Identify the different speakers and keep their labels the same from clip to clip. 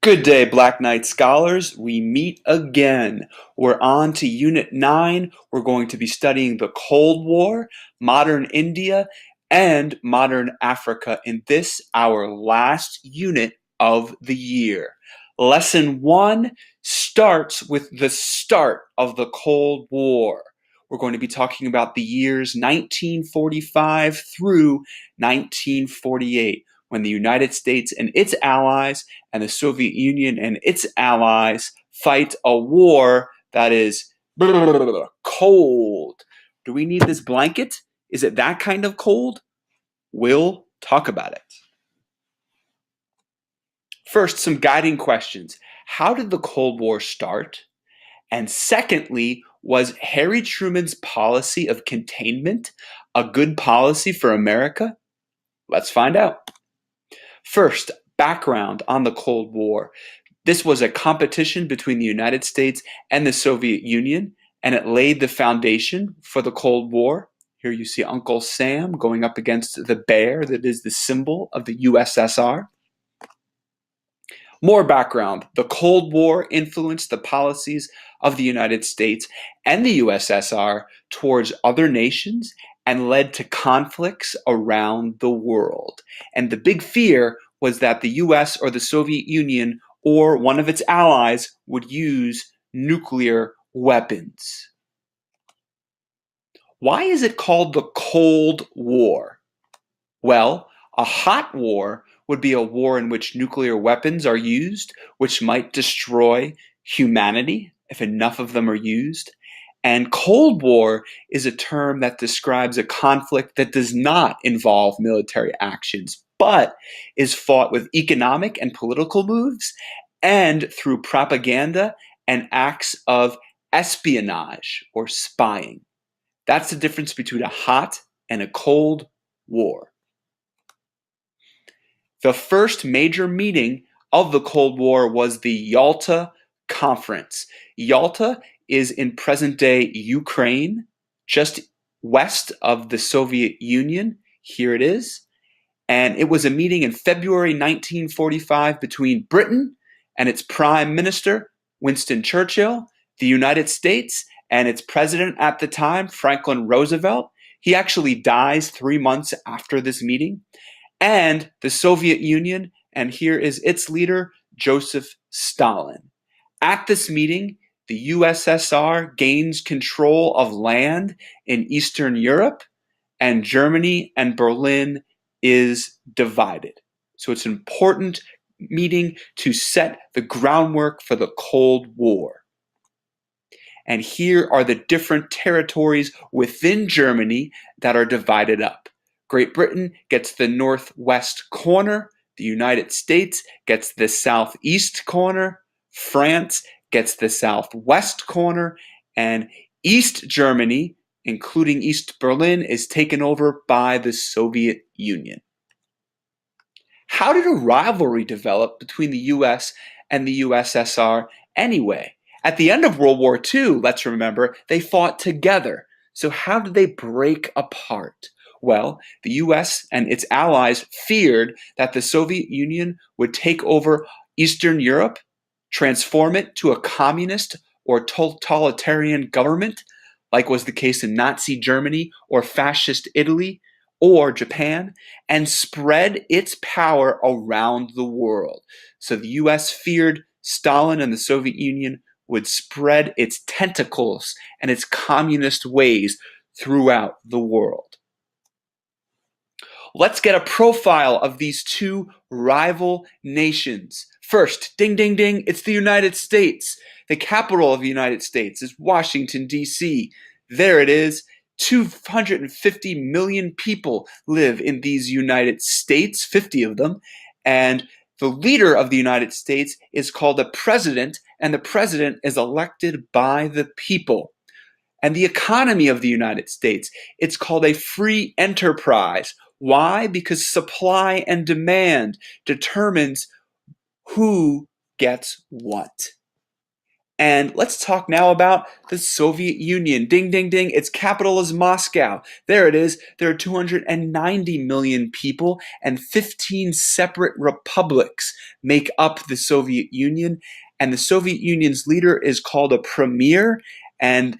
Speaker 1: Good day, Black Knight scholars. We meet again. We're on to Unit 9. We're going to be studying the Cold War, modern India, and modern Africa in this, our last unit of the year. Lesson 1 starts with the start of the Cold War. We're going to be talking about the years 1945 through 1948, when the United States and its allies and the Soviet Union and its allies fight a war that is cold. Do we need this blanket? Is it that kind of cold? We'll talk about it. First, some guiding questions. How did the Cold War start? And secondly, was Harry Truman's policy of containment a good policy for America? Let's find out. First, background on the Cold War. This was a competition between the United States and the Soviet Union, and it laid the foundation for the Cold War. Here you see Uncle Sam going up against the bear that is the symbol of the USSR. More background. The Cold War influenced the policies of the United States and the USSR towards other nations and led to conflicts around the world. And the big fear was that the US or the Soviet Union or one of its allies would use nuclear weapons. Why is it called the Cold War? Well, a hot war would be a war in which nuclear weapons are used, which might destroy humanity if enough of them are used. And Cold War is a term that describes a conflict that does not involve military actions, but is fought with economic and political moves and through propaganda and acts of espionage or spying. That's the difference between a hot and a cold war. The first major meeting of the Cold War was the Yalta Conference. Yalta is in present-day Ukraine, just west of the Soviet Union. Here it is. And it was a meeting in February 1945 between Britain and its Prime Minister, Winston Churchill, the United States, and its president at the time, Franklin Roosevelt. He actually dies 3 months after this meeting. And the Soviet Union, and here is its leader, Joseph Stalin. At this meeting, the USSR gains control of land in Eastern Europe, and Germany and Berlin is divided. So it's an important meeting to set the groundwork for the Cold War. And here are the different territories within Germany that are divided up. Great Britain gets the northwest corner, the United States gets the southeast corner, France gets the southwest corner, and East Germany, including East Berlin, is taken over by the Soviet Union. How did a rivalry develop between the US and the USSR anyway? At the end of World War II, let's remember, they fought together. So how did they break apart? Well, the US and its allies feared that the Soviet Union would take over Eastern Europe, transform it to a communist or totalitarian government, like was the case in Nazi Germany or fascist Italy or Japan, and spread its power around the world. So the US feared Stalin and the Soviet Union would spread its tentacles and its communist ways throughout the world. Let's get a profile of these two rival nations. First, ding, ding, ding, it's the United States. The capital of the United States is Washington, D.C. There it is. 250 million people live in these United States, 50 of them. And the leader of the United States is called a president, and the president is elected by the people. And the economy of the United States, it's called a free enterprise. Why? Because supply and demand determines who gets what. And let's talk now about the Soviet Union. Ding, ding, ding. Its capital is Moscow. There it is. There are 290 million people, and 15 separate republics make up the Soviet Union. And the Soviet Union's leader is called a premier, and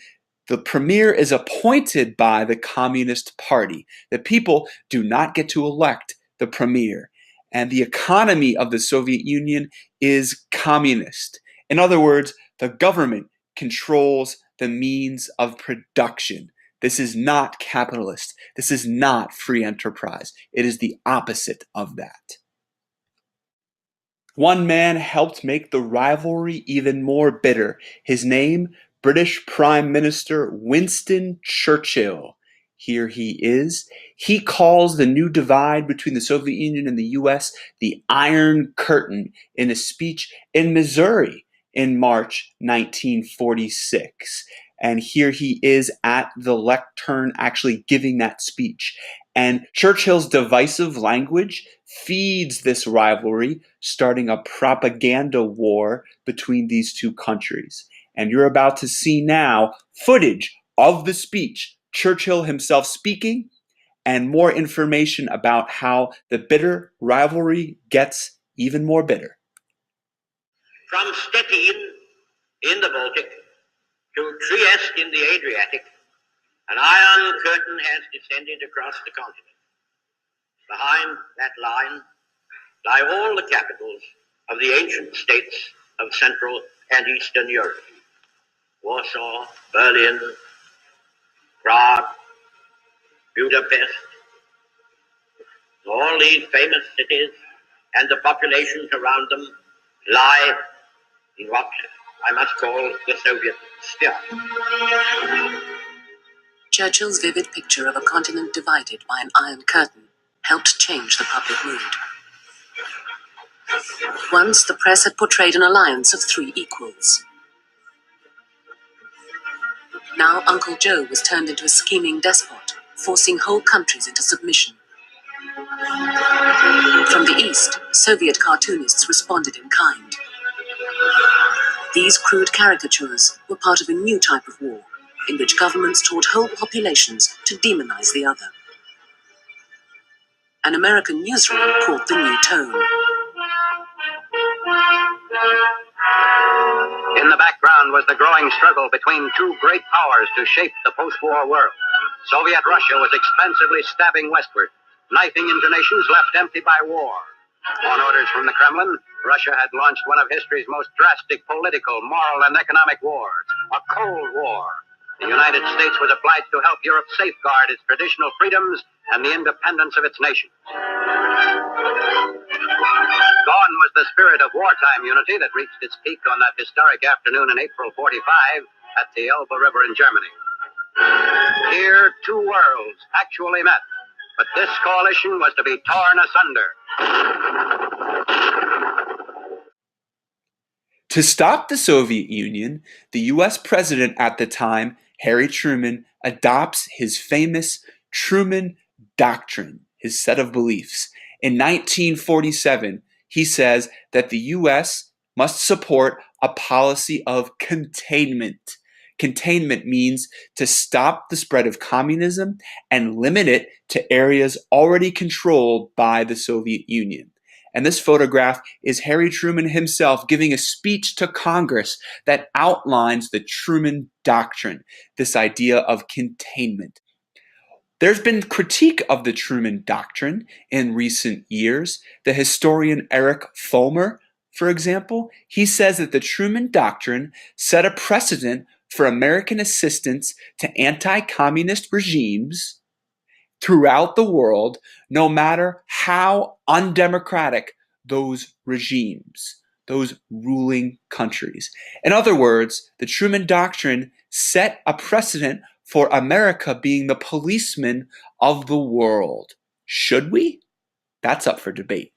Speaker 1: the premier is appointed by the Communist Party. The people do not get to elect the premier. And the economy of the Soviet Union is communist. In other words, the government controls the means of production. This is not capitalist. This is not free enterprise. It is the opposite of that. One man helped make the rivalry even more bitter. His name, British Prime Minister Winston Churchill. Here he is. He calls the new divide between the Soviet Union and the US the Iron Curtain in a speech in Missouri in March 1946. And here he is at the lectern actually giving that speech. And Churchill's divisive language feeds this rivalry, starting a propaganda war between these two countries. And you're about to see now footage of the speech, Churchill himself speaking, and more information about how the bitter rivalry gets even more bitter.
Speaker 2: From Stettin in the Baltic to Trieste in the Adriatic, an iron curtain has descended across the continent. Behind that line lie all the capitals of the ancient states of Central and Eastern Europe. Warsaw, Berlin, Prague, Budapest. All these famous cities and the populations around them lie in what I must call the Soviet sphere.
Speaker 3: Churchill's vivid picture of a continent divided by an iron curtain helped change the public mood. Once, the press had portrayed an alliance of three equals. Now, Uncle Joe was turned into a scheming despot, forcing whole countries into submission. From the east, Soviet cartoonists responded in kind. These crude caricatures were part of a new type of war, in which governments taught whole populations to demonize the other. An American newsroom caught the new tone.
Speaker 2: In the background was the growing struggle between two great powers to shape the post-war world. Soviet Russia was expansively stabbing westward, knifing into nations left empty by war. On orders from the Kremlin, Russia had launched one of history's most drastic political, moral, and economic wars, a Cold War. The United States was obliged to help Europe safeguard its traditional freedoms and the independence of its nation. Gone was the spirit of wartime unity that reached its peak on that historic afternoon in April 45 at the Elbe River in Germany. Here, two worlds actually met, but this coalition was to be torn asunder.
Speaker 1: To stop the Soviet Union, the US president at the time, Harry Truman, adopts his famous Truman Doctrine, his set of beliefs. In 1947, he says that the US must support a policy of containment. Containment means to stop the spread of communism and limit it to areas already controlled by the Soviet Union. And this photograph is Harry Truman himself giving a speech to Congress that outlines the Truman Doctrine, this idea of containment. There's been critique of the Truman Doctrine in recent years. The historian Eric Fulmer, for example, he says that the Truman Doctrine set a precedent for American assistance to anti-communist regimes throughout the world, no matter how undemocratic those regimes, those ruling countries. In other words, the Truman Doctrine set a precedent for America being the policeman of the world. Should we? That's up for debate.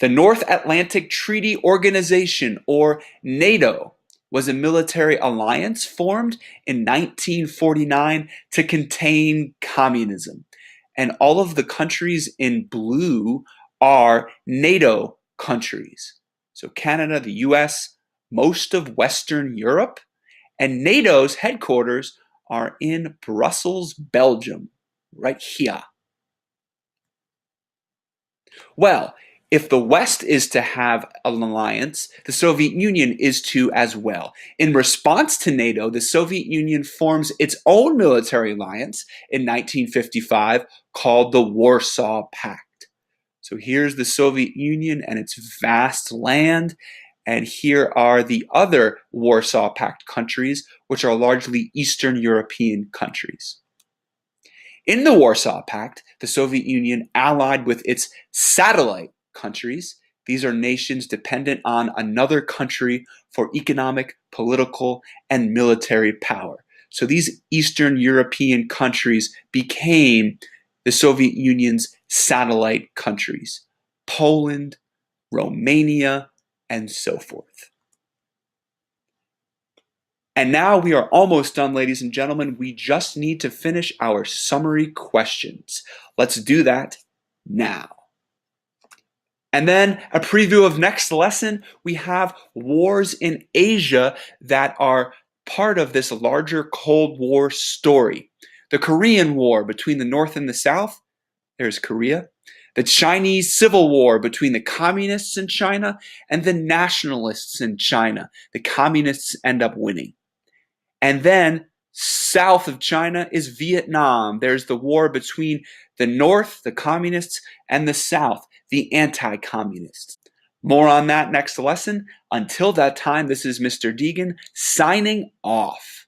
Speaker 1: The North Atlantic Treaty Organization, or NATO, was a military alliance formed in 1949 to contain communism. And all of the countries in blue are NATO countries. So Canada, the US, most of Western Europe, and NATO's headquarters are in Brussels, Belgium, right here. Well, if the West is to have an alliance, the Soviet Union is to as well. In response to NATO, the Soviet Union forms its own military alliance in 1955 called the Warsaw Pact. So here's the Soviet Union and its vast land, and here are the other Warsaw Pact countries, which are largely Eastern European countries. In the Warsaw Pact, the Soviet Union allied with its satellite countries. These are nations dependent on another country for economic, political, and military power. So these Eastern European countries became the Soviet Union's satellite countries: Poland, Romania, and so forth. And now we are almost done, ladies and gentlemen. We just need to finish our summary questions. Let's do that now. And then a preview of next lesson. We have wars in Asia that are part of this larger Cold War story. The Korean War between the North and the South. There's Korea. The Chinese Civil War between the communists in China and the nationalists in China. The communists end up winning. And then south of China is Vietnam. There's the war between the North, the communists, and the South, the anti-communists. More on that next lesson. Until that time, this is Mr. Deegan signing off.